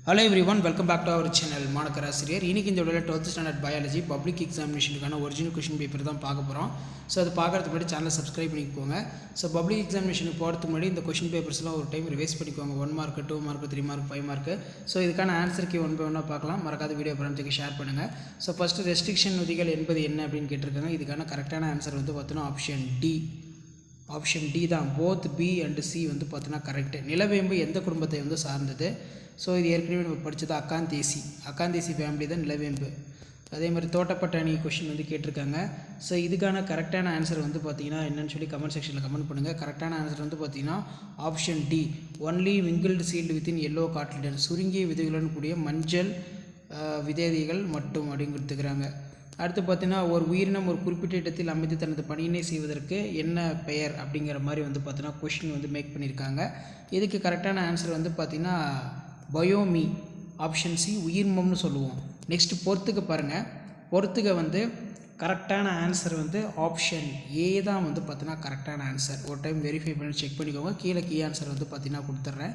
Hello everyone, welcome back to our channel மாணக்கராசிரியர். இன்னைக்கு இந்த வீடியோல 12th ஸ்டாண்டர்ட் பயாலஜி பப்ளிக் எக்ஸாமினேஷனுக்கான ஒரிஜினல் क्वेश्चन பேப்பர் தான் பார்க்க போறோம். சோ அது பார்க்கிறதுக்கு முன்னாடி சேனலை சப்ஸ்கிரைப் பண்ணிக்கோங்க. சோ பப்ளிக் எக்ஸாமினேஷனுக்கு போறதுக்கு முன்னாடி இந்த क्वेश्चन பேப்பர்ஸ்லாம் ஒரு டைம் ரிவைஸ் பண்ணிக்கோங்க. 1 mark, 2 mark, 3 mark, 5 mark. So இதுக்கான ஆன்சர் கீ ஒன் பை ஒன்னா பார்க்கலாம். மறக்காத வீடியோ ஃப்ரெண்ட்ஸ்க்கு ஷேர் பண்ணுங்க. சோ ஃபர்ஸ்ட் ரெஸ்ட்ரிக்ஷன் விதிகள் என்பது என்ன அப்படினு கேட்டிருக்காங்க. இதுக்கான கரெக்ட்டான ஆன்சர் வந்து பார்த்தீங்கன்னா ஆப்ஷன் டி தான். போத் பி அண்ட் சி வந்து பார்த்தீங்கன்னா கரெக்ட். நிலவேம்பு எந்த குடும்பத்தை வந்து சார்ந்தது? ஸோ இது ஏற்கனவே நம்ம படித்தது அக்காந்தேசி ஃபேமிலி தான் நிலவேம்பு. அதே மாதிரி தோட்டப்பட்டாணி கொஷின் வந்து கேட்டிருக்காங்க. ஸோ இதுக்கான கரெக்டான ஆன்சர் வந்து பார்த்தீங்கன்னா என்னன்னு சொல்லி கமெண்ட் செக்ஷனில் கமெண்ட் பண்ணுங்கள். கரெக்டான ஆன்சர் வந்து பார்த்தீங்கன்னா ஆப்ஷன் டி, ஒன்லி விங்கிள்டு சீல்டு வித்தின் எல்லோ காட்லிடன், சுருங்கிய விதைகளுடன் கூடிய மஞ்சள் விதைகள் மட்டும் அப்படின்னு கொடுத்துக்கிறாங்க. அடுத்து பார்த்தீங்கன்னா ஒரு உயிரினம் ஒரு குறிப்பிட்ட இடத்தில் அமைத்து தனது பணியினை செய்வதற்கு என்ன பெயர் அப்படிங்கிற மாதிரி வந்து பார்த்தீங்கன்னா கொஷின் வந்து மேக் பண்ணியிருக்காங்க. இதுக்கு கரெக்டான ஆன்சர் வந்து பார்த்தீங்கன்னா பயோமி, ஆப்ஷன் சி உயிர்மம்னு சொல்லுவோம். நெக்ஸ்ட்டு பொறுத்துக்க பாருங்கள். பொறுத்துக்க வந்து கரெக்டான ஆன்சர் வந்து ஆப்ஷன் ஏ தான் வந்து பார்த்தீங்கன்னா கரெக்டான ஆன்சர். ஒரு டைம் வெரிஃபை பண்ணி செக் பண்ணிக்கோங்க. கீழே கீ ஆன்சர் வந்து பார்த்தீங்கன்னா கொடுத்துட்றேன்.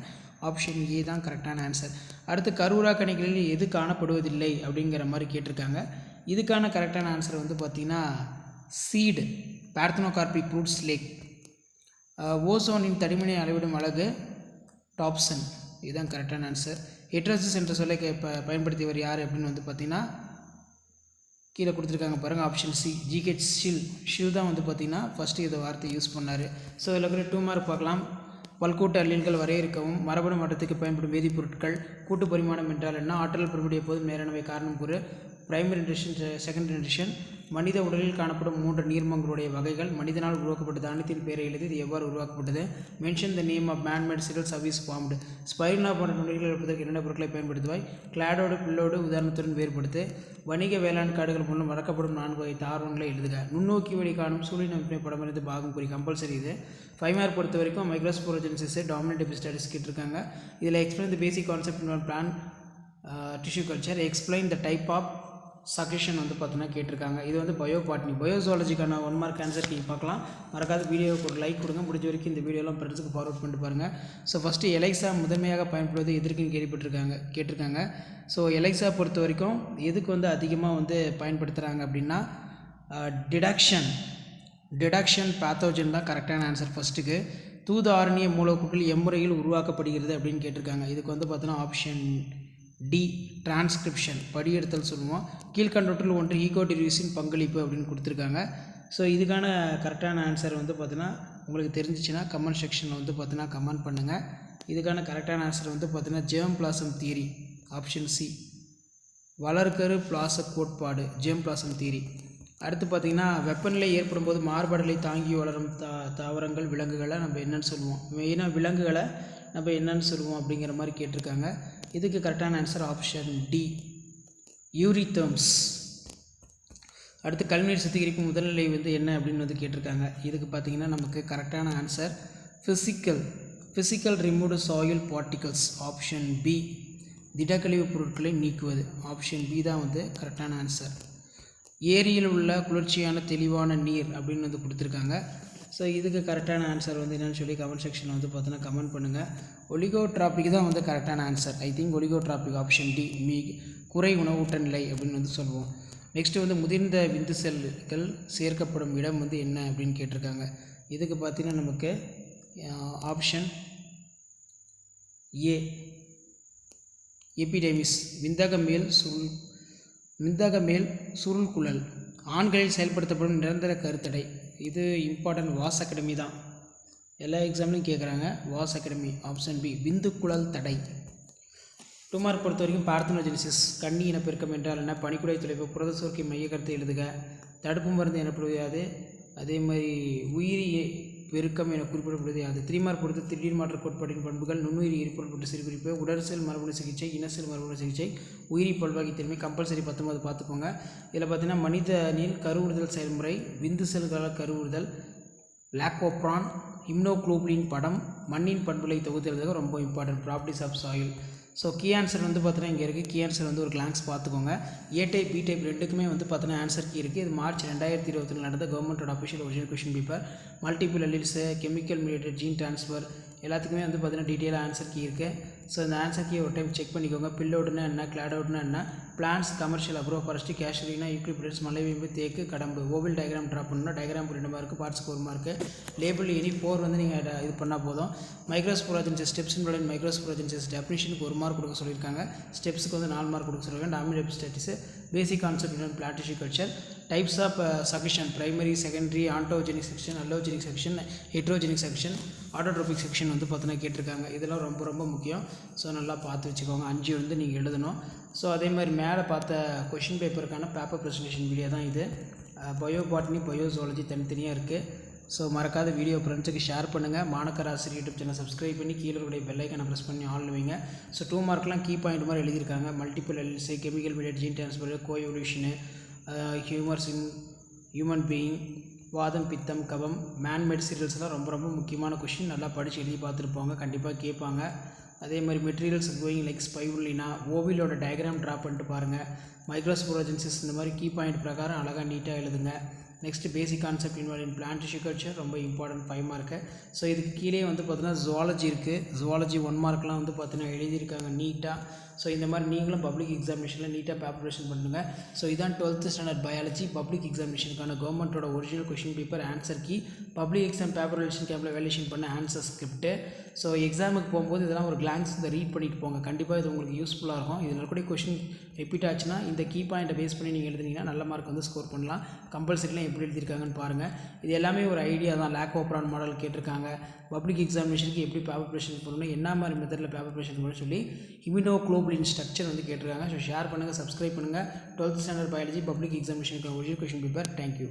ஆப்ஷன் ஏ தான் கரெக்டான ஆன்சர். அடுத்து கருவுரா கனிகளில் எது காணப்படுவதில்லை அப்படிங்கிற மாதிரி கேட்டிருக்காங்க. இதுக்கான கரெக்டான ஆன்சர் வந்து பார்த்திங்கன்னா சீடு, பார்த்தனோகார்பி ஃப்ரூட்ஸ் லேக். ஓசோனின் தடிமனை அளவிடும் அழகு டாப்சன், இதுதான் கரெக்டான ஆன்சர். ஹெட்ரோசிஸ் என்ற சொல்லை பயன்படுத்தியவர் யார் அப்படின்னு வந்து பார்த்திங்கன்னா கீழே கொடுத்துருக்காங்க பாருங்கள். ஆப்ஷன் சி ஜிஹெச் ஷில் தான் வந்து பார்த்திங்கன்னா ஃபஸ்ட்டு இதை வார்த்தை யூஸ் பண்ணார். ஸோ இதில் கூட 2 மார்க் பார்க்கலாம். பல்கூட்டு அல்லீல்கள் வரையறுக்கவும், மரபணு மாற்றத்துக்கு பயன்படும் வேதிப்பொருட்கள், கூட்டு பரிமாணம் என்றால் என்ன, ஆற்றல் பெறக்கூடிய போதும் நேரனவை காரணம் கூறு, பிரைமரி நியூட்ரிஷன், செகண்டரி நியூட்ரிஷன், மனித உடலில் காணப்படும் 3 நீர்மங்களுடைய வகைகள், மனிதனால் உருவாக்கப்பட்ட தானியத்தின் பெயரை எழுதி இது எவ்வாறு உருவாக்கப்பட்டது, mention the name of manmade cereal service formed, spirulina போன்ற நுண்ணுயிர்கள் எடுப்பதற்கு என்னென்ன பொருட்களை பயன்படுத்துவாய், கிளாடோடு பில்லோடு உதாரணத்துடன் வேறுபடுத்து, வணிக வேளாண் காடுகள் மூலம் வளர்க்கப்படும் 4 வகை தாவரங்களை எழுதுக, நுண்ணோக்கி வழி காணும் சூழலின் அமைப்பினை படமறிந்து பாகம் குறி கம்பல்சரி. இது 5 மார்க் பொறுத்த வரைக்கும் மைக்ரோஸ்போரோஜெனிசிஸ் டாமினன்ட் எபிஸ்டாட்டிஸ் கேட்டிருக்காங்க. இதில் explain the basic concept in plant tissue culture, explain the type of suction வந்து பார்த்தீங்கன்னா கேட்டிருக்காங்க. இது வந்து பயோபாட்னி, பயோசாலஜிக்கான 1 மார்க் ஆன்சர் நீங்கள் பார்க்கலாம். மறக்காத வீடியோவுக்கு ஒரு லைக் கொடுங்க. முடிஞ்ச வரைக்கும் இந்த வீடியோலாம் ஃப்ரெண்ட்ஸுக்கு ஃபார்வர்ட் பண்ணிட்டு பாருங்கள். ஸோ ஃபஸ்ட்டு எலெக்ஸா முதன்மையாக பயன்படுவது எதற்குன்னு கேட்டிருக்காங்க. ஸோ எலெக்ஸா பொறுத்த வரைக்கும் எதுக்கு வந்து அதிகமாக வந்து பயன்படுத்துகிறாங்க அப்படின்னா டிடக்ஷன் பேத்தோஜன் தான் கரெக்டான ஆன்சர் ஃபஸ்ட்டுக்கு. தூது ஆரணிய மூலக்கூறுகள் எம்முறையில் உருவாக்கப்படுகிறது அப்படின்னு கேட்டிருக்காங்க. இதுக்கு வந்து பார்த்தீங்கன்னா ஆப்ஷன் டி டிரான்ஸ்கிரிப்ஷன், படியெடுத்தல் சொல்லுவோம். கீழ்கண்டவற்றில் ஒன்று ஈகோடெரியூஸின் பங்களிப்பு அப்படின்னு கொடுத்துருக்காங்க. ஸோ இதுக்கான கரெக்டான ஆன்சர் வந்து பார்த்தீங்கன்னா உங்களுக்கு தெரிஞ்சிச்சுன்னா கமெண்ட் செக்ஷனில் வந்து பார்த்தீங்கன்னா கமெண்ட் பண்ணுங்கள். இதுக்கான கரெக்டான ஆன்சர் வந்து பார்த்தீங்கன்னா germ plasm theory, option C வளர்கரு பிளாச கோட்பாடு, ஜெர்ம் பிளாசம் தியரி. அடுத்து பார்த்திங்கன்னா வெப்பநிலை ஏற்படும் போது மாறுபாடுகளை தாங்கி வளரும் தாவரங்கள் விலங்குகளை நம்ம என்னென்னு சொல்லுவோம், மெயினாக விலங்குகளை நம்ம என்னென்னு சொல்லுவோம் அப்படிங்கிற மாதிரி கேட்டிருக்காங்க. இதுக்கு கரெக்டான ஆன்சர் ஆப்ஷன் டி யூரிதம்ஸ். அடுத்து கழிவுநீர் சுத்திகரிப்பு முதல்நிலை வந்து என்ன அப்படின்னு வந்து கேட்டிருக்காங்க. இதுக்கு பார்த்திங்கன்னா நமக்கு கரெக்டான answer physical removed soil particles, option B திடக்கழிவு பொருட்களை நீக்குவது, ஆப்ஷன் பி தான் வந்து கரெக்டான ஆன்சர். ஏரியில் உள்ள குளிர்ச்சியான தெளிவான நீர் அப்படின்னு வந்து கொடுத்துருக்காங்க. ஸோ இதுக்கு கரெக்டான ஆன்சர் வந்து என்னென்னு சொல்லி கமெண்ட் செக்ஷனில் வந்து பார்த்தீங்கன்னா கமெண்ட் பண்ணுங்கள். ஒலிகோட்ராபிக் தான் வந்து கரெக்டான answer. I think oligotrophic, option D குறை உணவூட்ட நிலை அப்படின்னு வந்து சொல்லுவோம். நெக்ஸ்ட்டு வந்து முதிர்ந்த விந்து செல்கள் சேர்க்கப்படும் இடம் வந்து என்ன அப்படின்னு கேட்டிருக்காங்க. இதுக்கு பார்த்தீங்கன்னா நமக்கு ஆப்ஷன் ஏ எபிடெமிஸ், விந்தக மேல் சுருள் குழல், ஆண்களில் செயல்படுத்தப்படும் நிரந்தர கருத்தடை. இது இம்பார்ட்டன்ட், வாஸ் அகாடமி தான், எல்லா எக்ஸாம்லையும் கேட்குறாங்க. வாஸ் அகாடமி, ஆப்ஷன் பி விந்துக்குழல் தடை. 2 மார்க் பொறுத்த வரைக்கும் பார்த்தனோஜெனிசிஸ், கண்ணி இனப்பெருக்கம் என்றால் என்ன, பனிக்குடை துளைப்பு, புரத சுரக்கை மைய கருத்தை எழுதுக, தடுப்பு மருந்து எனப்படுவது யாது, அதே மாதிரி உயிரி பெருக்கம் என குறிப்பிடப்படுவது யாது. 3 மார்க் பொறுத்து திடீர் மாற்ற கோட்பாட்டின் பண்புகள், நுண்ணுயிரி எரிபொருள் பற்றி சிறுகுறிப்பு, உடற்செல் மரபணு சிகிச்சை, இனசெல் மரபணு சிகிச்சை, உயிரி பல்வாகி திறமை, கம்பல்சரி 19 பார்த்துக்கோங்க. இதில் பார்த்தீங்கன்னா மனிதனில் கருவுறுதல் செயல்முறை, விந்து செல்களால் கருவுறுதல், லாக்டோப்ரான், இம்னோகுளோபின் படம், மண்ணின் பண்புகளை தொகுத்துறதுக்கு ரொம்ப important, properties of soil. So key answer வந்து பார்த்தீங்கன்னா இங்கே இருக்குது. கீ ஆன்சர் வந்து ஒரு கிளான்ஸ் பார்த்துக்கோங்க. ஏ டைப் பி டைப் ரெண்டுக்குமே வந்து பார்த்தீங்கன்னா ஆன்சர் கீ இருக்குது. இது மார்ச் 2020 நடந்த கவர்மெண்ட்டோட official original question paper. Multiple alleles, chemical mediated gene transfer எல்லாத்துக்குமே வந்து பார்த்தீங்கன்னா டீட்டெயிலாக ஆன்சர் கீ இருக்குது. ஸோ இந்த ஆன்சர் கீ ஒரு டைம் செக் பண்ணிக்கோங்க. பில்லோடுனா என்ன, கிளாடோடுனா என்ன, plants, commercial, agroforestry, casuarina, eucalyptus, மலைவேம்பு, தேக்கு, கடம்பு. ஓவில் டயக்ராம் ட்ரா பண்ணணும். டயக்ராம் 2 மார்க்கு, பார்ட்ஸ்க்கு 1 மார்க்கு. லேபிள் எனி 4 வந்து நீங்கள் இது பண்ணால் போதும். மைக்ரோஸ்போரோஜென்சிஸ் ஸ்டெப்ஸ் இன்வால்வ் மைக்ரோஸ்போரோஜென்சிஸ் டெஃபினிஷனுக்கு 1 மார்க் கொடுக்க சொல்லியிருக்காங்க. ஸ்டெப்ஸுக்கு வந்து 4 மார்க் கொடுக்க சொல்லியிருக்காங்க. Dominate status, basic concept in plant tissue culture, types of succession, primary, secondary, autogenic succession, allogenic succession, heterogenic succession, autotrophic succession வந்து பார்த்தீங்கன்னா கேட்டிருக்காங்க. இதெல்லாம் ரொம்ப ரொம்ப முக்கியம். ஸோ நல்லா பார்த்து வச்சுக்கோங்க. 5 வந்து நீங்கள் எழுதணும். ஸோ அதே மாதிரி மேலே பார்த்த கொஷின் பேப்பருக்கான பேப்பர் ப்ரெசன்டேஷன் வீடியோ தான் இது. பயோ பாட்னி, பயோ ஜுவாலஜி தனித்தனியாக இருக்குது. ஸோ மறக்காத வீடியோ ஃப்ரெண்ட்ஸுக்கு ஷேர் பண்ணுங்கள். மாணக்கர் ஆசிரியர் யூடியூப் சேனல் சப்ஸ்கிரைப் பண்ணி கீழே இருக்கிற பெல்லைக்கான ப்ரெஸ் பண்ணி ஆல் வைங்க. ஸோ 2 மார்க்லாம் கீ பாயிண்ட் மாதிரி எழுதியிருக்காங்க. Multiple alleles, chemical mediate, gene transfer, coevolution, humours in human being, வாதம், பித்தம், கபம், மேன்மேட் சீரியல்ஸ்லாம் ரொம்ப ரொம்ப முக்கியமான கொஷின். நல்லா படித்து எழுதி பார்த்துட்டு போங்க, கண்டிப்பாக கேட்பாங்க. அதே மாதிரி மெட்டீரியல்ஸ் கோயிங் லைக் ஸ்பைருலினா, ஓவிலோட டயக்ராம் ட்ரா பண்ணிட்டு பாருங்கள். மைக்ரோஸ்போரோஜென்சிஸ் இந்த மாதிரி கீ பாயிண்ட் பிரகாரம் அழகாக நீட்டாக எழுதுங்க. Next basic concept involve in plant tissue culture ரொம்ப இம்பார்ட்டன்ட் 5 மார்க்கு. ஸோ இதுக்கு கீழே வந்து பார்த்தீங்கன்னா ஜுவாலஜி இருக்குது. ஜுவாலஜி 1 மார்க்லாம் வந்து பார்த்தீங்கன்னா எழுதியிருக்காங்க நீட்டாக. ஸோ இந்த மாதிரி நீங்களும் பப்ளிக் எக்ஸாமினேஷனில் நீட்டாக ப்ரிப்பரேஷன் பண்ணுங்கள். ஸோ இதான் 12th ஸ்டாண்டர்ட் பயாலஜி பப்ளிக் எக்ஸாமினேஷனுக்கான கவர்மெண்ட்டோட original question paper, answer key, public exam paper valuation கேம்பில் வேலேஷன் பண்ண ஆன்சர் ஸ்கிரிப்ட்டு. ஸோ எக்ஸாமுக்கு போகும்போது இதெல்லாம் ஒரு கிளான்ஸ் இதை ரீட் பண்ணிட்டு போங்க. கண்டிப்பாக இது உங்களுக்கு யூஸ்ஃபுல்லாக இருக்கும். இதில் கூட கொஷின் ரிப்பீட் ஆச்சுன்னா இந்த கீ பாயிண்ட்டை பேஸ் பண்ணி நீங்கள் எழுதுனீங்கன்னா நல்ல மார்க் வந்து ஸ்கோர் பண்ணலாம். கம்பல்சரிலாம் எப்படி எழுதியிருக்காங்கன்னு பாருங்கள். இது எல்லாமே ஒரு ஐடியா தான். லேக் ஓப்ரான் மாடல் கேட்டிருக்காங்க. பப்ளிக் எக்ஸாமினேஷனுக்கு எப்படி பேப்பர் ப்ரிப்பரேஷன் பண்ணணும், என்ன மாதிரி மெத்தடில் பேப்பர் ப்ரிப்பரேஷன் பண்ணணும்னு சொல்லி இம்யூனோகுளோபுலின் ஸ்ட்ரக்சர் வந்து கேட்டிருக்காங்க. ஸோ ஷேர் பண்ணுங்கள், சப்ஸ்கிரைப் பண்ணுங்கள். 12th ஸ்டாண்டர்ட் பயாலஜி பப்ளிக் எக்ஸாமினேஷனுக்கு ஒரிஜினல் கொஷின் பேப்பர். தேங்க்யூ.